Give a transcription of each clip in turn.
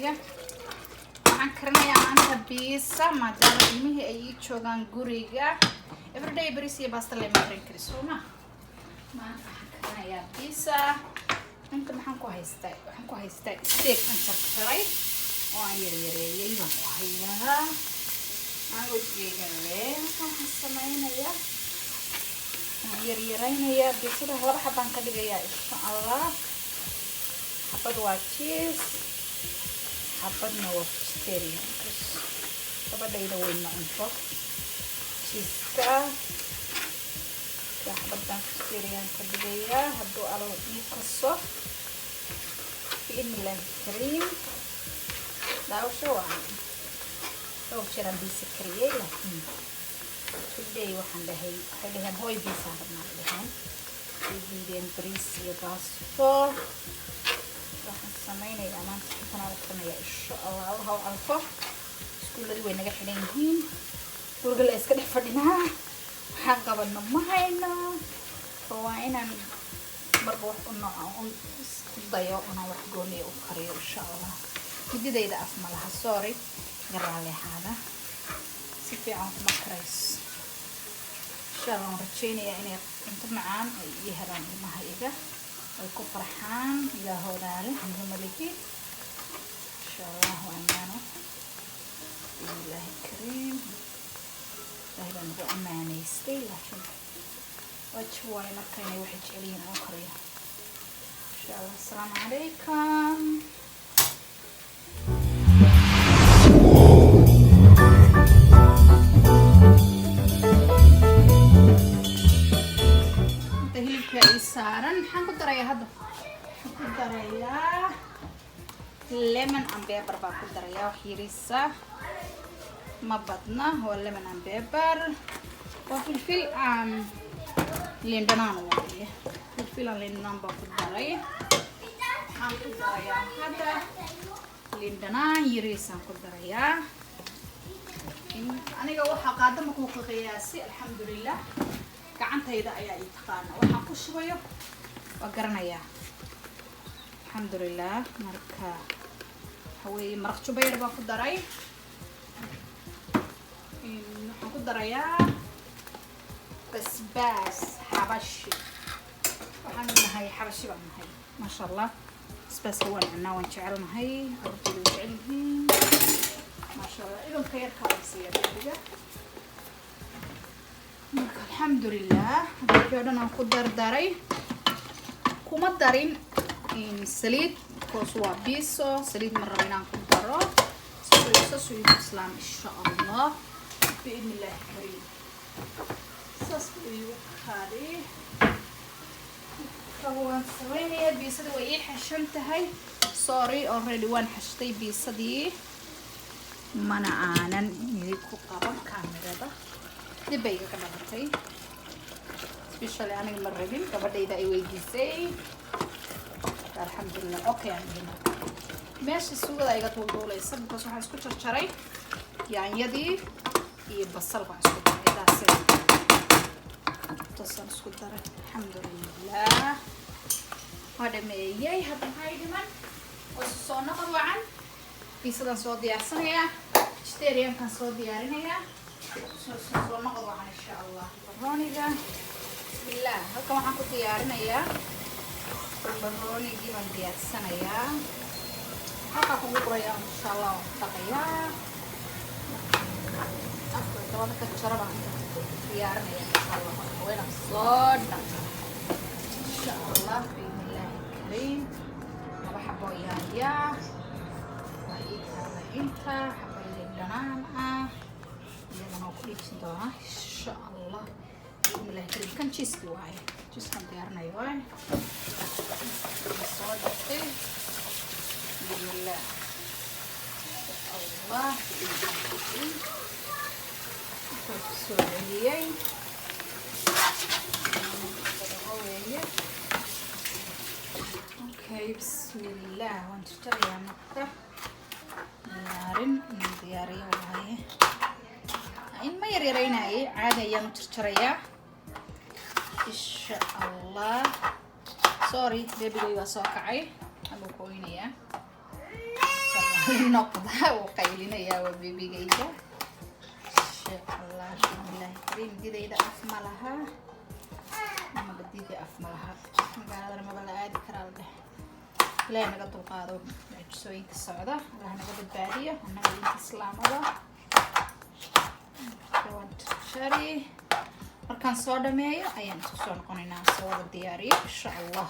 ya waxaan karinayaa maanta pizza maadaama ilmihii ay joogaan guriga everyday baris iyo pasta la marin kari soo ma maanta waxaan karinayaa pizza inta waxaan ku haystaa steak aan jarjaray oo aan yareeyay baan ku hayaa aan wajigale waxaan samaynayaa yaryaraynaya biisada laba xabaan ka dhigayaa insha Allah xabad waa cheese xabadna waa vegetarian gabadhayda way ma cunto cheeseka xabaddan vegetarian ka dhigayaa hadduu alo ii kaso biidnillahi kariim daawasho waa dhowr jeeraan biisa kariyey laakiin today waxaan dhahay waxay dhaheen hooy biisa rabnaa dhaheen diideen bariis iyo baasto waxaan samaynayaa maanta intaan arkanayaa insha Allah allaha u calfo iskuuladii way naga xidhan yihiin guriga la iska dhex fadhinaa waxaan qabano ma hayno waa inaan marba wax u nooca isku dayo inaan wax gooniya u kariyo insha Allah hididayda af ma laha sorry garaaleexaada si fiican kuma karayso insha Allah waan rajaynayaa inay cunto macaan ay ii helaan ilmahayga ay ku farxaan ilaahoodaale hamdumalihi insha Allah waanaano ilaahi kariim ilaahi baan ugu ammaanaystay laakiin wajwaay marka inay waxay jecel yihiin oo kariyo insha Allah assalaamu calaykum saaran waxaan ku darayaa hadda waxaan ku darayaa lemon and pepper baan ku darayaa wax yariisa ma badna waa lemon and pepper waa filfil aan liin dhanaan waaye filfil aan liin dhanaan baan ku daray waxaan ku darayaa hadda liin dhanaan yariisaan ku darayaa aniga waxaa qaadama ku qiyaasi alxamdulillah gacantayda ayaa ii taqaana waxaan ku shubayo waa garanayaa alxamdulillah marka waxaweeye maraq jubayr baan ku daray waxaan ku darayaa basbaas xabashi waxaan nahay xabashi baan nahay maasha Allah basbaaska waan cunaa waan jecelnahay carruurtayda way jecel yihiin maasha Allah idinka yarka waa siiyaa babiga marka alxamdulillah hadii aan ku dardaray kuma darin saliid koos waa biiso saliid mar raba inaan ku daro saliid islaam insha Allah biidnillah kariim saas ayuu kari waan samaynayaa biisada way ii xashan tahay sorry already waan xashtay biisadii mana aanan midib ku qaban kaamirada dibbayga ka dhalatay especially aniga ma rabin gabadhayda ay weydiisay alxamdulillah okay aan dhina meesha sugada iga tuulduulaysa because waxaan isku jarjaray yaanyadii iyo basal baan isku daray taasaan isku daray alxamdulillah waa dhameeyey hadda maxay dhiman oo soo noqon wacan biisadan soo diyaarsanayaa vegetariankan soo diyaarinayaa soo noqon wacan insha Allah baroniga bismillah halkan waxaan ku diyaarinayaa baroniga baan diyaarsanayaa halka ku gurayaa insha Allah dhaqayaa afka dabada ka jaraba diyaarinayaa insha Allah wayna soo dhaqa insha Allah bismillah kariim laba xabo yaanya waa ii kala inta xabo dhanaan ah iyadana ku dhigsan doona insha Allah bismillah kariim kan cheese waaye cheese kan diyaarinayo waaye soo dhaqay bismillah Allah soo celiyay okay bismillah waan jarjarayaa marka diyaariyo waaye in ma yaryaraynaaye caadi ayaan u jarjarayaa insha Allah sorry baby waa soo kacay abuu kooynayaa النقطة وقيلنا يا وبيبي جيدا إن شاء الله بسم الله كريم دي إذا أفملها ما بدي أفملها قاعد أنا ما بلا عادي كرالده لا أنا قد القاضي عجسوين السعودة لا أنا قد البادية أنا قد الإسلام هذا كوانت شاري مركان صودا مايو أيام تكسون قنينا صودا الدياري إن شاء الله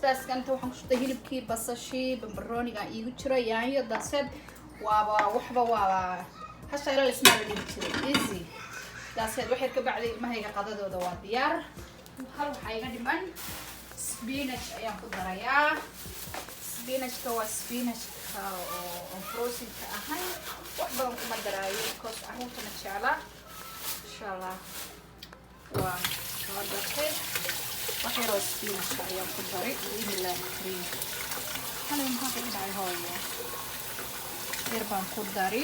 بس كانت waxaan ku shubtay hilibkii basashii bambarooniga iigu jiro yaanyo daasad waaba waxba waaba hasha ila isma la dhigi jiray easy daasad waxay ka bacday ilmahayga qadadooda waa diyaar hal waxa iga dhiman spinach ayaan ku darayaa spinachka waa spinachka oo frozen ka ahay wax badan kuma daraayo because carruurtana jecla insha Allah waa soo وحيرو سبينش أيام كداري بإذن الله كريم أنا ما هاك إدعي هاي يربان كداري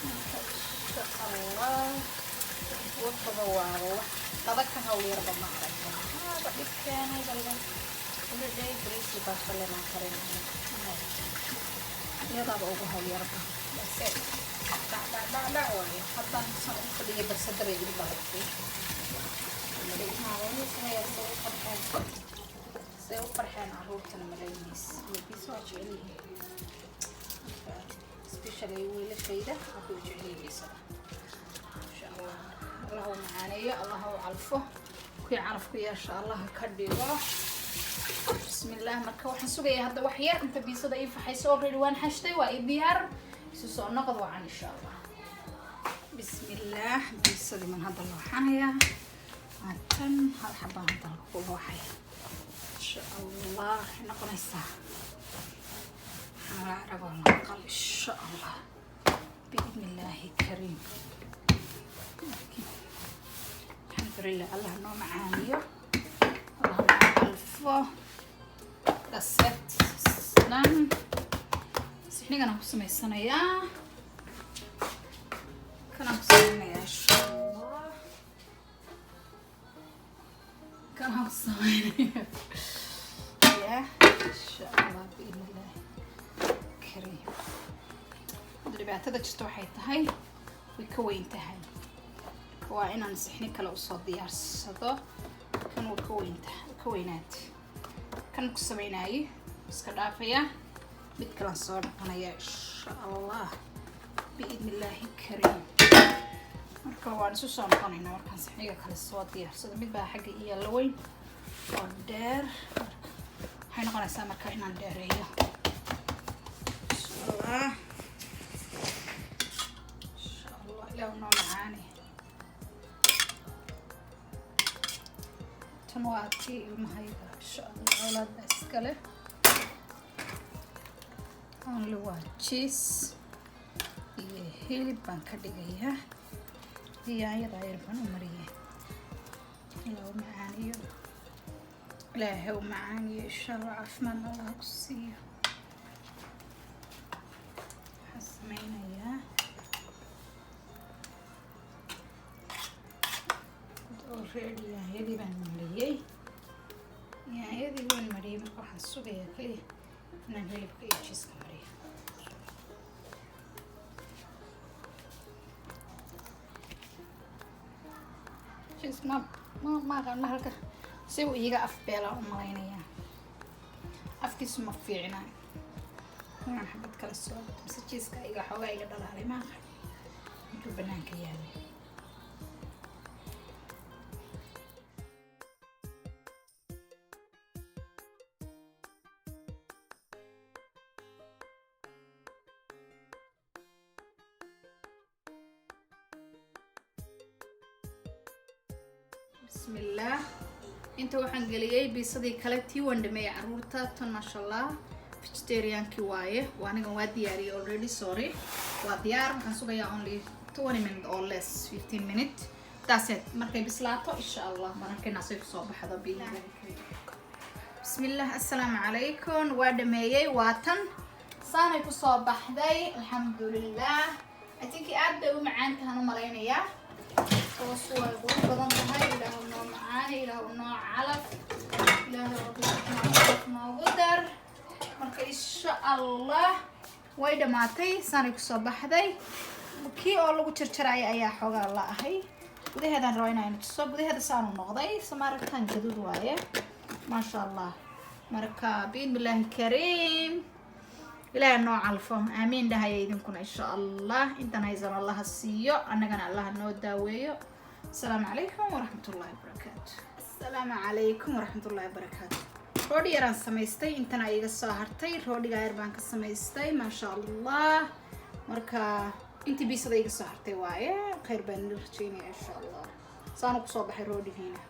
إن شاء الله وطبواه طبقة هاي يربان ما أعرف بعد كان هذا كل شيء بريسي باشل ما كريم يضرب أبوه هاي يربان بس لا وعي حتى نصنع كل بس دري بالبلد سيو فرحان عروتنا ملاييس والبيس واجعليه سبيشالي ويلا شيدة أبو جعليه بيسا إن شاء الله الله معانية الله عرفه كي عرفه يا شاء الله كديوه بسم الله مركا waxaan sugayaa hadda wax yar inta biisada ay faxayso reedwaan xashtay waa diyaar soo noqdo waan insha Allah bismillah biisada man hadda loo xanaya عشان هالحبة هذا هو واحد إن شاء الله نقنيسها هنعرف ونقل إن شاء الله بإذن الله الكريم الحمد لله الله نوم عالية الله ألفه دست سنان سحني كنا قسمي السنة يا كنا قسمي يا شاء الله كان هالصاير يا إن شاء الله بإذن الله كريم اللي بعتذر جت وحيت هاي وكوين تهاي وأنا نسحني كلا أصاد ديار صدا كانوا كوينات كانوا كسبيناي بس كدافية بتكلم صار أنا يا إن شاء الله بإذن الله كريم marka waan soo soconayna markaan saxiga kala soo diyaarsado mid baa xagga iyo laweyn oo dheer waxay noqonaysaa marka inaan dheereeyo inshallah ilaa noo macaani tan waa tii ilmahayga inshallah awlaadda iskale only waa cheese iyo hilib baan ka dhigayaa يا يربان أمريه لو معاني لا هو معاني الشرع من الله قصيه حسمينا يا already يا هذي بنمليه يا هذي بنمليه مركو حسوق يا كلي نمليه بقية شيء كمريه ما هلك سوي يجا أف بيلا أملاينيا أفكيس ما في عنا أنا حبيت كلا السؤال بس تجيس كايجا حوا يجا دل على ما نشوف بنانك يعني بسم الله انت waxaan galiyay biisadii kale tii wandamay caruurta tan ma sha Allah vegetarian ki waaye waaniga waa diyaariyay already sorry waa diyaar waxaan sugayaa only 20 minutes or less 15 minutes that's it markay bislaato insha Allah markay nasay soo baxdo biiladda bismillah assalaamu alaykum waa dhameeyay waatan saanay ku soo baxday alxamdulillah I think aad bay u macaan tahay u maleynaya صوص ويقول بدن هاي له نوع معاني له نوع علف له نوع قدر marka insha Allah way dhamaatay sanay ku soo baxday kii oo lagu jarjaray ayaa xogaa la ahay gudaheedan roo inaan tuso gudaheeda saan u noqday samarkan gadud waaye ma sha Allah marka bismillaahi kariim ilaahay noo calfo aamiin dhahay idinkuna insha Allah intan haysan Allah siiyo annagana Allah noo daaweeyo السلام عليكم ورحمة الله وبركاته السلام عليكم ورحمة الله وبركاته رودي يران سميستي انتنا ايغا ساهرتي رودي غير بانك سميستي ما شاء الله مركا انتي بيسا ايغا ساهرتي وايه خير بان نرجيني ان شاء الله سانو كصوبحي رودي هنا